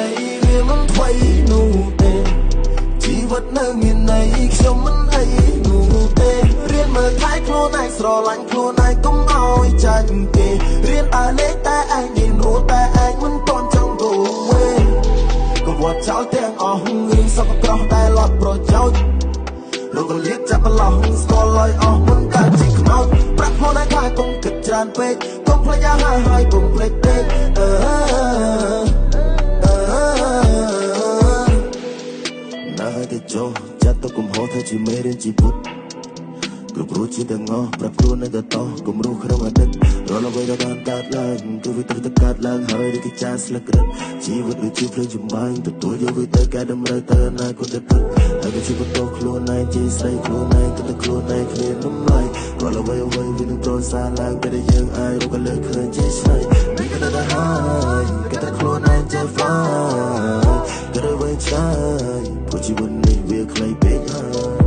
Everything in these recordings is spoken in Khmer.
នៃវាមិនថ្មីនោះទេជីវិតនៅមានន័យខ្ញុំមិនអីនោះទេរៀនមើលថែខ្លួនឯងស្រឡាញ់ខ្លួនឯងកុំឲ្យចាញ់គេរៀនតែលេខតែឯងរៀនរត់តែឯងមិនទាន់ចង់ go away ក៏វត្តចោលទាំងអស់រឿងសពក្រោះតែលត់ប្រយោជន៍លោកលៀបចាប់ប្រឡោះស្គាល់ឲ្យអស់មិនកើតជាខ្មោចប្រាក់ខ្លួនឯងថាកុំគិតច្រើនពេកកុំភ្លេចយ៉ាងហើយកុំភ្លេចទេណាគេចោចាត់ទៅកុំហោធ្វើជាមេរៀនជីវិតគ្រប់រូបជាទាំងអស់ប្រាប់ខ្លួននៅតែតកុំរស់ក្នុងអតីតរាល់អ្វីដែលបានកើតឡើងគឺវាត្រូវតែកើតឡើងហើយដូចគេចាស្លឹករឹតជីវិតដូចជាភ្លើងចម្បាញ់ទទួលយកវាទៅកែតម្រូវទៅអនាគតទៅពិតហើយក៏ជាបន្តខ្លួនឯងជាស្រីខ្លួនឯងទៅខ្លួនឯងគ្មាននំឡាយរាល់អ្វីវានឹងប្រសើរឡើងពេលដែលយើងអាចរកលើឃើញជាឆ្នៃមិនក៏ទៅហើយក៏ទៅខ្លួនឯងជា fly ក៏ទៅវិញឆ្ងាយព្រោះជីវិតនេះវាខ្លីពេកហើយ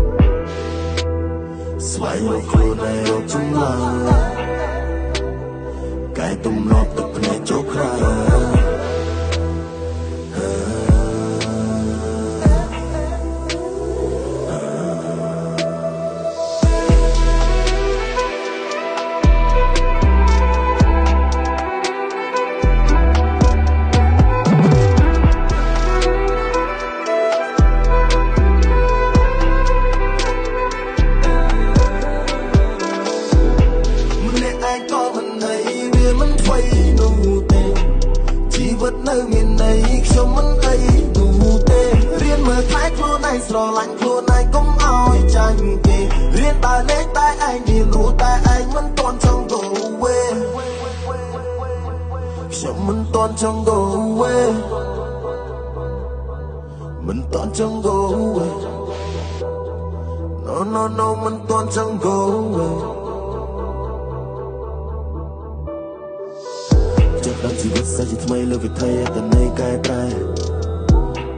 ស្វែងរកខ្លួនឯងរកចម្លើយកែទំលាប់ទឹកភ្នែកចូលក្រៅនៅមានន័យខ្ញុំមិនអីនោះទេរៀនមើលថែខ្លួនឯងស្រឡាញ់ខ្លួនឯងកុំឲ្យចាញ់គេរៀនតែលេខតែឯងរៀនរស់តែឯងមិនទាន់ចង់ go away ខ្ញុំមិនទាន់ចង់ go away មិនទាន់ចង់ go away no មិនទាន់ចង់ go awayដល់ជីវិតសាជាថ្មីលើវិថីតែនៃកែប្រែ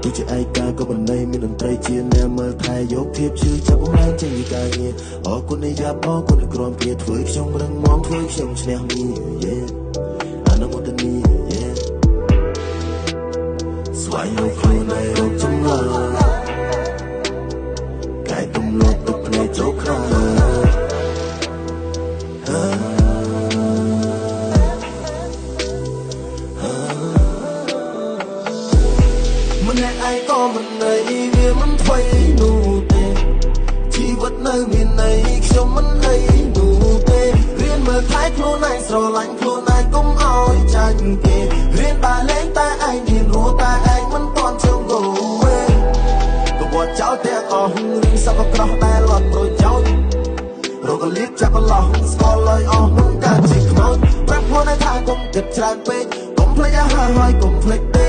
ទោះជាឯកាក៏មិននៃមានតន្ត្រីជាអ្នកមើលថែយកភាពជឿចាប់បង្ហាញចេញពីការងារអរគុណនៃយ៉ាប់អរគុណនៃក្រុមគ្នាធ្វើខ្ញុំរឹងមាំធ្វើខ្ញុំឈ្នះមីអនុមោទនីស្វែងរកខ្លួនឯងរកចម្លើយកែទំលាប់ទុកភ្នែកចូលក្រៅម្នាក់ឯងក៏មិនន័យវាមិនថ្មីនោះទេជីវិតនៅមានន័យខ្ញុំមិនអីនោះទេរៀនមើលថែខ្លួនឯងស្រឡាញ់ខ្លួនឯងកុំឲ្យចាញ់គេរៀនតែលេងតែឯងរៀនរស់តែឯងមិនទាន់ចង់ go away ក៏វត្តចោលទាំងអស់រឿងសពក្រោះតែលត់ប្រយោជន៍រកលៀបចាប់ប្រឡោះស្គាល់ឲ្យអស់មិនកើតជាខ្មោចប្រាប់ខ្លួនឯងថាកុំគិតច្រើនពេកកុំភ្លេចអាហារហើយកុំភ្លេចទេ